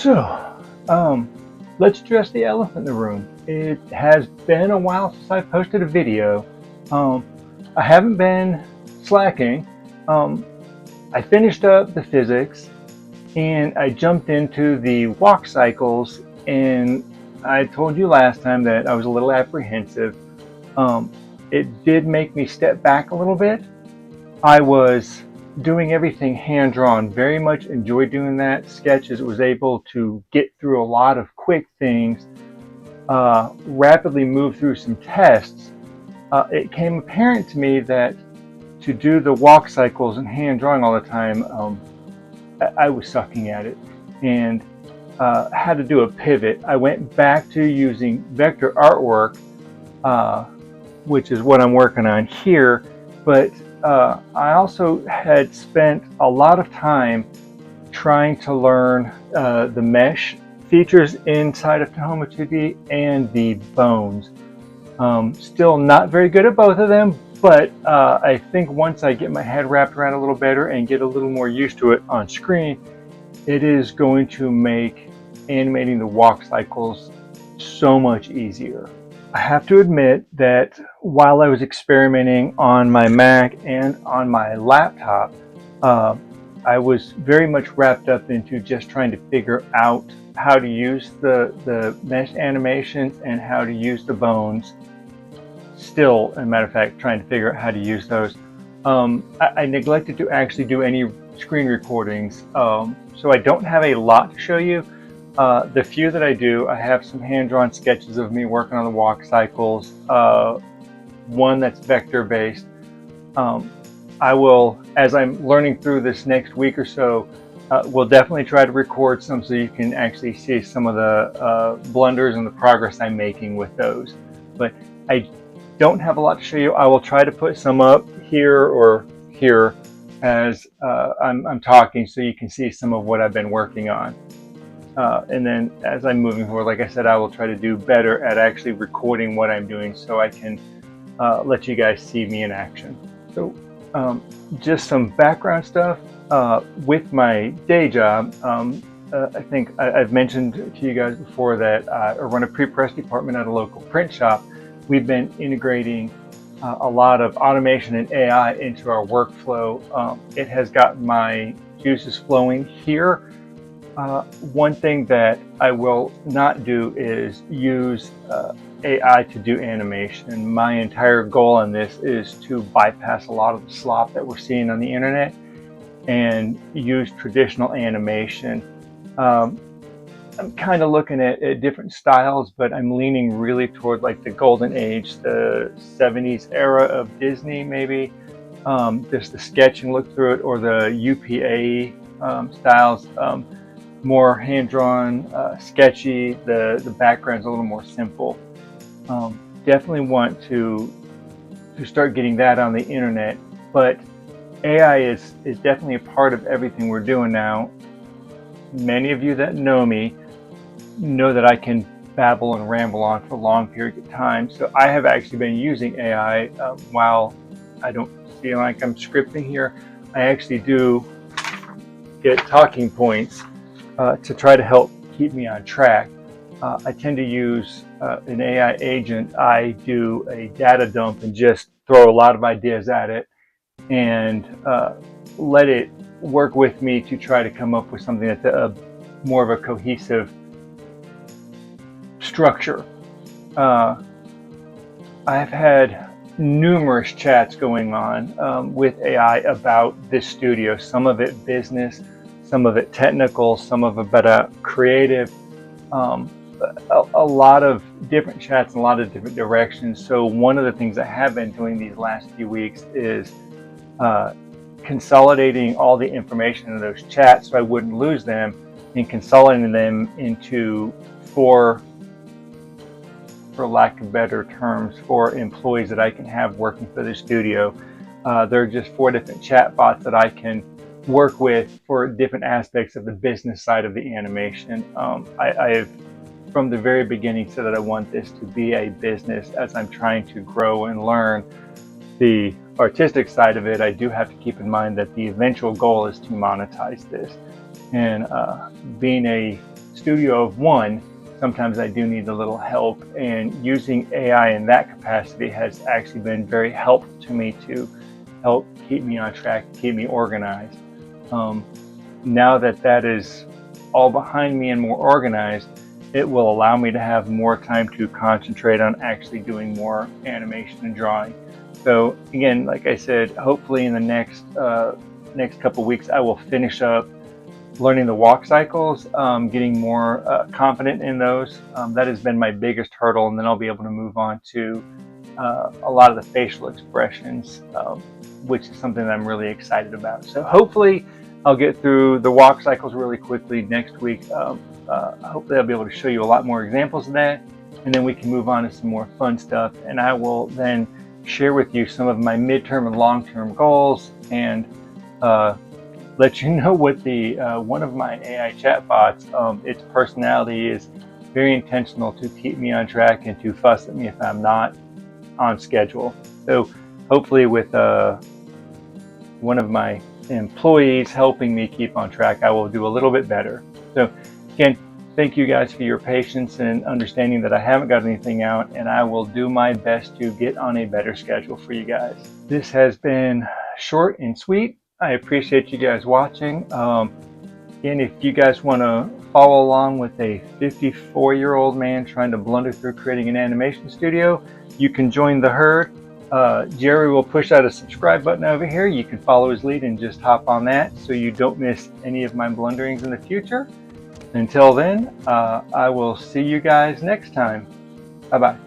So, let's address the elephant in the room. It has been a while since I posted a video. Um, I haven't been slacking. Um, I finished up the physics and I jumped into the walk cycles, and I told you last time that I was a little apprehensive. Um, it did make me step back a little bit. I was doing everything hand-drawn, very much enjoyed doing that. Sketches was able to get through a lot of quick things, rapidly move through some tests. It came apparent to me that to do the walk cycles and hand drawing all the time, I was sucking at it, and had to do a pivot. I went back to using vector artwork, uh, which is what I'm working on here, but I also had spent a lot of time trying to learn the mesh features inside of Tahoma 2D and the bones. Still not very good at both of them, but I think once I get my head wrapped around a little better and get a little more used to it on screen, it is going to make animating the walk cycles so much easier. I have to admit that while I was experimenting on my Mac and on my laptop, I was very much wrapped up into just trying to figure out how to use the mesh animations and how to use the bones. Still, as a matter of fact, trying to figure out how to use those. I neglected to actually do any screen recordings, so I don't have a lot to show you. The few that I do, I have some hand-drawn sketches of me working on the walk cycles, one that's vector-based. I will, as I'm learning through this next week or so, we'll definitely try to record some so you can actually see some of the blunders and the progress I'm making with those. But I don't have a lot to show you. I will try to put some up here or here as I'm talking so you can see some of what I've been working on. And then as I'm moving forward, like I said, I will try to do better at actually recording what I'm doing so I can let you guys see me in action. So just some background stuff. With my day job, I think I've mentioned to you guys before that I run a pre-press department at a local print shop. We've been integrating a lot of automation and AI into our workflow. It has gotten my juices flowing here. One thing that I will not do is use AI to do animation. My entire goal on this is to bypass a lot of the slop that we're seeing on the internet and use traditional animation. I'm kind of looking at different styles, but I'm leaning really toward like the golden age, the 70s era of Disney, maybe. Just the sketching look through it, or the UPA styles. More hand-drawn, sketchy. The background's a little more simple. Definitely want to start getting that on the internet, but AI is definitely a part of everything we're doing now. Many of you that know me know that I can babble and ramble on for long periods of time, so I have actually been using AI while I don't feel like I'm scripting here. I actually do get talking points to try to help keep me on track. I tend to use an AI agent. I do a data dump and just throw a lot of ideas at it and let it work with me to try to come up with something that's more of a cohesive structure. I've had numerous chats going on with AI about this studio, some of it business, some of it technical, some of it better creative, a lot of different chats in a lot of different directions. So one of the things I have been doing these last few weeks is consolidating all the information in those chats so I wouldn't lose them, and consolidating them into for lack of better terms, for employees that I can have working for the studio. There are just 4 different chat bots that I can work with for different aspects of the business side of the animation. I've from the very beginning said that I want this to be a business. As I'm trying to grow and learn the artistic side of it, I do have to keep in mind that the eventual goal is to monetize this. And being a studio of one, sometimes I do need a little help, and using AI in that capacity has actually been very helpful to me to help keep me on track, keep me organized. Now that that is all behind me and more organized, it will allow me to have more time to concentrate on actually doing more animation and drawing. So again, like I said, hopefully in the next couple weeks, I will finish up learning the walk cycles, getting more confident in those. That has been my biggest hurdle, and then I'll be able to move on to a lot of the facial expressions, which is something that I'm really excited about. So hopefully I'll get through the walk cycles really quickly next week. Hopefully I'll be able to show you a lot more examples of that, and then we can move on to some more fun stuff, and I will then share with you some of my midterm and long-term goals, and let you know what the one of my AI chatbots, its personality is very intentional to keep me on track and to fuss at me if I'm not on schedule. So hopefully with one of my employees helping me keep on track, I will do a little bit better. So again, thank you guys for your patience and understanding that I haven't got anything out, and I will do my best to get on a better schedule for you guys. This has been short and sweet. I appreciate you guys watching. And if you guys want to follow along with a 54-year-old man trying to blunder through creating an animation studio, you can join the herd. Jerry will push out a subscribe button over here. You can follow his lead and just hop on that so you don't miss any of my blunderings in the future. Until then, I will see you guys next time. Bye-bye.